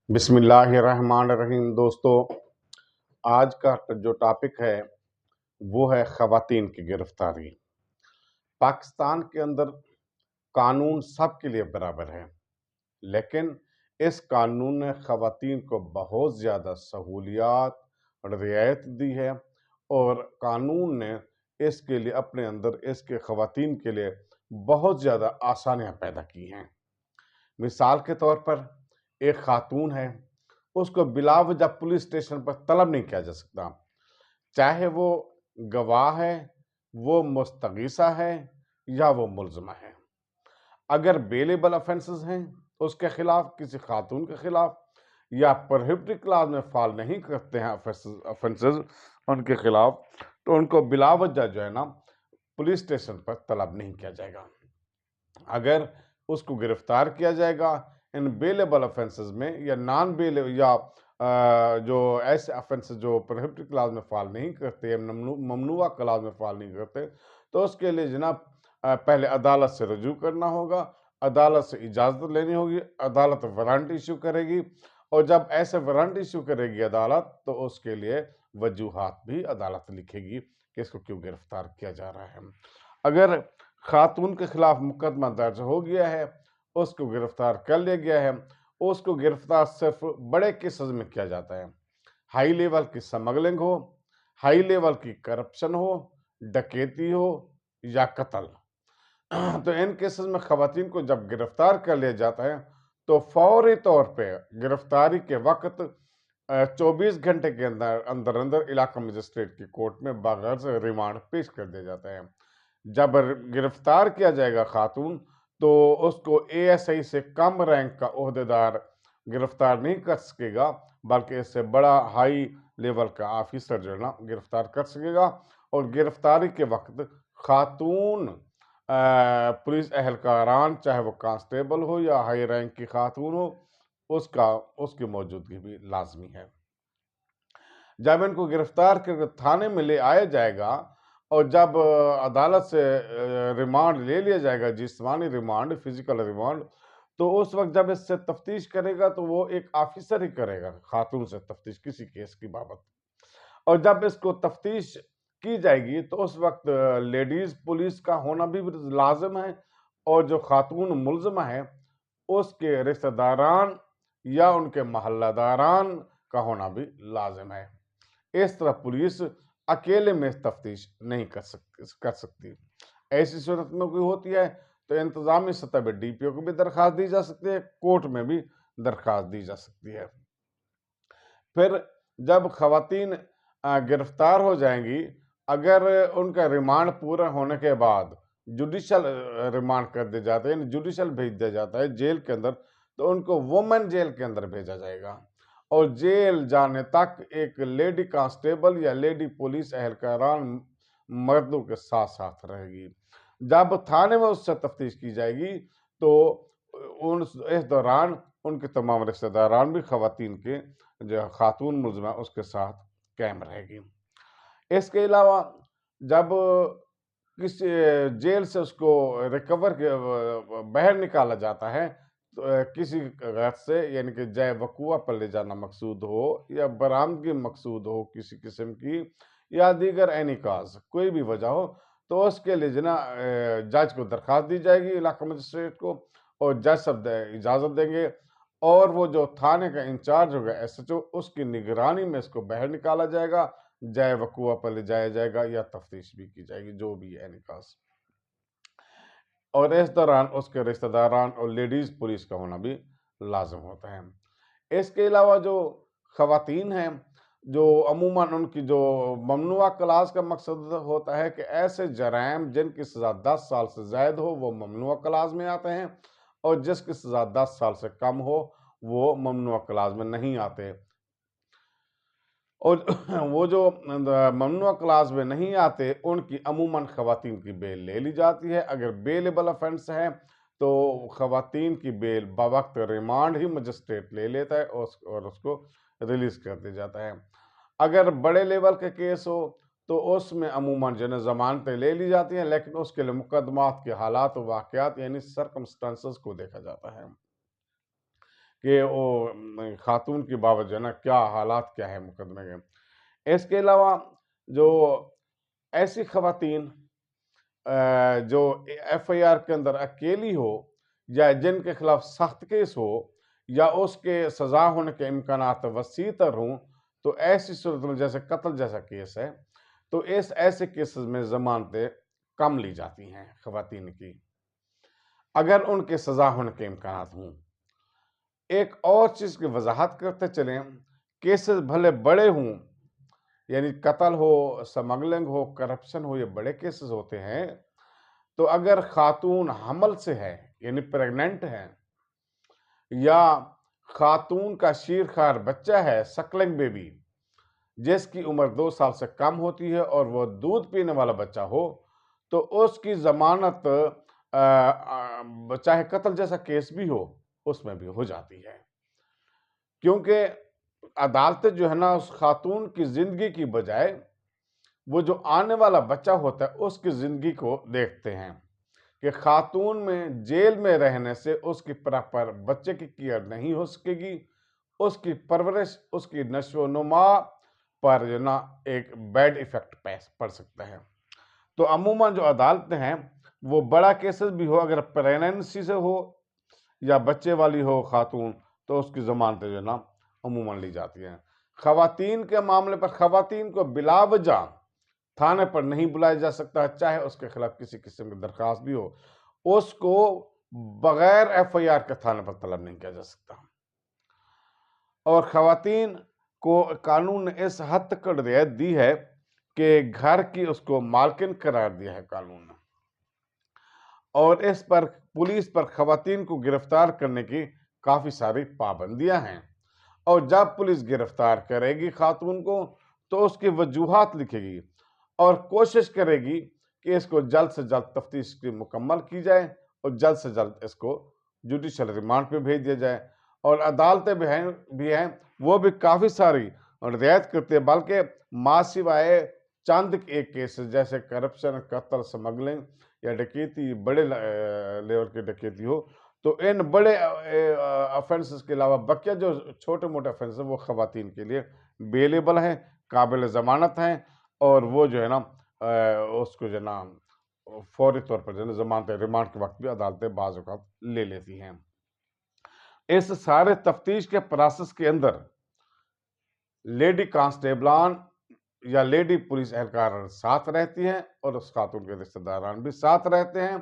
بسم اللہ الرحمن الرحیم دوستو، آج کا جو ٹاپک ہے وہ ہے خواتین کی گرفتاری۔ پاکستان کے اندر قانون سب کے لیے برابر ہے، لیکن اس قانون نے خواتین کو بہت زیادہ سہولیات اور رعایت دی ہے، اور قانون نے اس کے لیے اپنے اندر اس کے خواتین کے لیے بہت زیادہ آسانیاں پیدا کی ہیں۔ مثال کے طور پر ایک خاتون ہے، اس کو بلا وجہ پولیس اسٹیشن پر طلب نہیں کیا جا سکتا، چاہے وہ گواہ ہے، وہ مستغیثہ ہے یا وہ ملزمہ ہے۔ اگر بیلیبل افینسز ہیں اس کے خلاف، کسی خاتون کے خلاف، یا پروہیبٹڈ کلاس میں فال نہیں کرتے ہیں افینسز ان کے خلاف، تو ان کو بلا وجہ جو ہے نا پولیس اسٹیشن پر طلب نہیں کیا جائے گا۔ اگر اس کو گرفتار کیا جائے گا ان بیلیبل افینسز میں یا نان بیلیبل یا جو ایسے افینسز جو پروہیبٹڈ کلاس میں فال نہیں کرتے، ممنوعہ کلاس میں فال نہیں کرتے، تو اس کے لیے جناب پہلے عدالت سے رجوع کرنا ہوگا، عدالت سے اجازت لینی ہوگی، عدالت وارنٹ ایشو کرے گی، اور جب ایسے وارنٹ ایشو کرے گی عدالت تو اس کے لیے وجوہات بھی عدالت لکھے گی کہ اس کو کیوں گرفتار کیا جا رہا ہے۔ اگر خاتون کے خلاف مقدمہ درج ہو گیا ہے، اس کو گرفتار کر لیا گیا ہے، اس کو گرفتار صرف بڑے کیسز میں کیا جاتا ہے، ہائی لیول کی سمگلنگ ہو، ہائی لیول کی کرپشن ہو، ڈکیتی ہو یا قتل۔ تو ان کیسز میں خواتین کو جب گرفتار کر لیا جاتا ہے تو فوری طور پہ گرفتاری کے وقت 24 گھنٹے کے اندر علاقہ مجسٹریٹ کی کورٹ میں بغرض ریمانڈ پیش کر دیا جاتا ہے۔ جب گرفتار کیا جائے گا خاتون تو اس کو اے ایس آئی سے کم رینک کا عہدیدار گرفتار نہیں کر سکے گا، بلکہ اس سے بڑا ہائی لیول کا آفیسر جو ہے نا گرفتار کر سکے گا، اور گرفتاری کے وقت خاتون پولیس اہلکاران، چاہے وہ کانسٹیبل ہو یا ہائی رینک کی خاتون ہو، اس کی موجودگی بھی لازمی ہے۔ جب ان کو گرفتار کر کے تھانے میں لے آیا جائے گا اور جب عدالت سے ریمانڈ لے لیا جائے گا، جسمانی ریمانڈ، فزیکل ریمانڈ، تو اس وقت جب اس سے تفتیش کرے گا تو وہ ایک آفیسر ہی کرے گا خاتون سے تفتیش کسی کیس کی بابت، اور جب اس کو تفتیش کی جائے گی تو اس وقت لیڈیز پولیس کا ہونا بھی لازم ہے، اور جو خاتون ملزمہ ہے اس کے رشتہ داران یا ان کے محلہ داران کا ہونا بھی لازم ہے۔ اس طرح پولیس اکیلے میں تفتیش نہیں کر سکتی۔ ایسی صورت میں کوئی ہوتی ہے تو انتظامی سطح پہ ڈی پی او کو بھی درخواست دی جا سکتی ہے، کورٹ میں بھی درخواست دی جا سکتی ہے۔ پھر جب خواتین گرفتار ہو جائیں گی، اگر ان کا ریمانڈ پورا ہونے کے بعد جوڈیشل ریمانڈ کر دیا جاتا ہے، یعنی جوڈیشل بھیج دیا جاتا ہے جیل کے اندر، تو ان کو وومن جیل کے اندر بھیجا جائے گا، اور جیل جانے تک ایک لیڈی کانسٹیبل یا لیڈی پولیس اہلکاران مردوں کے ساتھ ساتھ رہے گی۔ جب تھانے میں اس سے تفتیش کی جائے گی تو اس دوران ان کے تمام رشتہ داران بھی خواتین کے جو خاتون ملزمہ اس کے ساتھ قائم رہے گی۔ اس کے علاوہ جب کسی جیل سے اس کو ریکور باہر نکالا جاتا ہے تو کسی غرض سے، یعنی کہ جائے وقوع پر لے جانا مقصود ہو یا برآمدگی مقصود ہو کسی قسم کی، یا دیگر اینی کاز کوئی بھی وجہ ہو، تو اس کے لیے جج کو درخواست دی جائے گی، علاقہ مجسٹریٹ کو، اور جج صاحب اجازت دیں گے، اور وہ جو تھانے کا انچارج ہوگا ایس ایچ او، اس کی نگرانی میں اس کو باہر نکالا جائے گا، جائے وقوع پر لے جایا جائے گا یا تفتیش بھی کی جائے گی، جو بھی ہے نکاس۔ اور اس دوران اس کے رشتہ داران اور لیڈیز پولیس کا ہونا بھی لازم ہوتا ہے۔ اس کے علاوہ جو خواتین ہیں، جو عموماً ان کی جو ممنوعہ کلاس کا مقصد ہوتا ہے کہ ایسے جرائم جن کی سزا 10 سال سے زائد ہو وہ ممنوعہ کلاس میں آتے ہیں، اور جس کی سزا 10 سال سے کم ہو وہ ممنوعہ کلاس میں نہیں آتے۔ اور وہ جو ممنوعہ کلاس میں نہیں آتے ان کی عموماً خواتین کی بیل لے لی جاتی ہے۔ اگر بیلیبل افینس ہے تو خواتین کی بیل بوقت ریمانڈ ہی مجسٹریٹ لے لیتا ہے اور اس کو ریلیز کر دیا جاتا ہے۔ اگر بڑے لیول کے کیس ہو تو اس میں عموماً ضمانتیں لے لی جاتی ہیں، لیکن اس کے لیے مقدمات کے حالات و واقعات یعنی سرکمسٹانسز کو دیکھا جاتا ہے۔ کہ وہ خاتون کی بابت جو ہے نا کیا حالات کیا ہے مقدمے کے۔ اس کے علاوہ جو ایسی خواتین جو ایف آئی آر کے اندر اکیلی ہو یا جن کے خلاف سخت کیس ہو یا اس کے سزا ہونے کے امکانات وسیع تر ہوں، تو ایسی صورت میں جیسے قتل جیسا کیس ہے تو ایسے کیسز میں ضمانتیں کم لی جاتی ہیں خواتین کی، اگر ان کے سزا ہونے کے امکانات ہوں۔ ایک اور چیز کی وضاحت کرتے چلیں، کیسز بھلے بڑے ہوں، یعنی قتل ہو، سمگلنگ ہو، کرپشن ہو، یہ بڑے کیسز ہوتے ہیں، تو اگر خاتون حمل سے ہے یعنی پریگننٹ ہے یا خاتون کا شیرخوار بچہ ہے، سکلنگ بیبی، جس کی عمر 2 سال سے کم ہوتی ہے اور وہ دودھ پینے والا بچہ ہو، تو اس کی ضمانت چاہے قتل جیسا کیس بھی ہو اس میں بھی ہو جاتی ہے، کیونکہ عدالتیں جو ہے نا اس خاتون کی زندگی کی بجائے وہ جو آنے والا بچہ ہوتا ہے اس کی زندگی کو دیکھتے ہیں کہ خاتون میں جیل میں رہنے سے اس کی پراپر بچے کی کیئر نہیں ہو سکے گی، اس کی پرورش، اس کی نشو و نما پر جو نا ایک بیڈ ایفیکٹ پڑ سکتا ہے۔ تو عموماً جو عدالتیں ہیں وہ بڑا کیسز بھی ہو، اگر پریگننسی سے ہو یا بچے والی ہو خاتون، تو اس کی ضمانتیں جو نا عموماً لی جاتی ہیں۔ خواتین کے معاملے پر خواتین کو بلا وجہ تھانے پر نہیں بلایا جا سکتا، چاہے اس کے خلاف کسی قسم کی درخواست بھی ہو، اس کو بغیر ایف آئی آر کے تھانے پر طلب نہیں کیا جا سکتا۔ اور خواتین کو قانون نے اس حد تک رعایت دی ہے کہ گھر کی اس کو مالکن قرار دیا ہے قانون نے، اور اس پر پولیس پر خواتین کو گرفتار کرنے کی کافی ساری پابندیاں ہیں، اور جب پولیس گرفتار کرے گی خاتون کو تو اس کی وجوہات لکھے گی اور کوشش کرے گی کہ اس کو جلد سے جلد تفتیش کی مکمل کی جائے اور جلد سے جلد اس کو جوڈیشل ریمانڈ پہ بھیج دیا جائے۔ اور عدالتیں بھی ہیں وہ بھی کافی ساری رعایت کرتے ہیں، بلکہ ماں سوائے چند ایک کیسز جیسے کرپشن، قتل، سمگلنگ یا ڈکیتی، بڑے لیول کی ڈکیتی ہو، تو ان بڑے افینسز کے علاوہ بقیہ جو چھوٹے موٹے افینسز وہ خواتین کے لیے بیلیبل ہیں، قابل ضمانت ہیں، اور وہ جو ہے نا اس کو جو ہے نا فوری طور پر جو ہے نا ضمانت ریمانڈ کے وقت بھی عدالتیں بعض اوقات لے لیتی ہیں۔ اس سارے تفتیش کے پروسیس کے اندر لیڈی کانسٹیبلان یا لیڈی پولیس اہلکار ساتھ رہتی ہیں اور اس خاتون کے رشتہ داران بھی ساتھ رہتے ہیں،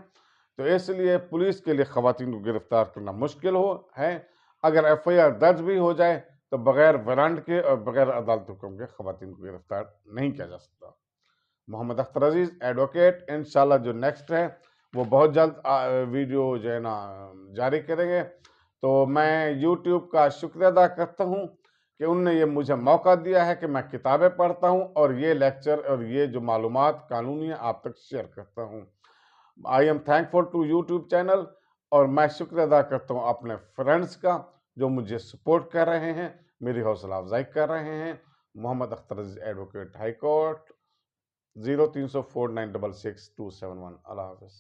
تو اس لیے پولیس کے لیے خواتین کو گرفتار کرنا مشکل ہے۔ اگر ایف آئی آر درج بھی ہو جائے تو بغیر وارنٹ کے اور بغیر عدالت حکم کے خواتین کو گرفتار نہیں کیا جا سکتا۔ محمد اختر عزیز ایڈوکیٹ، انشاءاللہ جو نیکسٹ ہے وہ بہت جلد ویڈیو جو ہے نا جاری کریں گے۔ تو میں یوٹیوب کا شکریہ ادا کرتا ہوں کہ انہوں نے یہ مجھے موقع دیا ہے کہ میں کتابیں پڑھتا ہوں اور یہ لیکچر اور یہ جو معلومات قانونی ہیں آپ تک شیئر کرتا ہوں۔ I am thankful to YouTube channel, اور میں شکریہ ادا کرتا ہوں اپنے فرینڈز کا جو مجھے سپورٹ کر رہے ہیں، میری حوصلہ افزائی کر رہے ہیں۔ محمد اختر عزیز ایڈوکیٹ، ہائی کورٹ، 0304966271۔ اللہ حافظ۔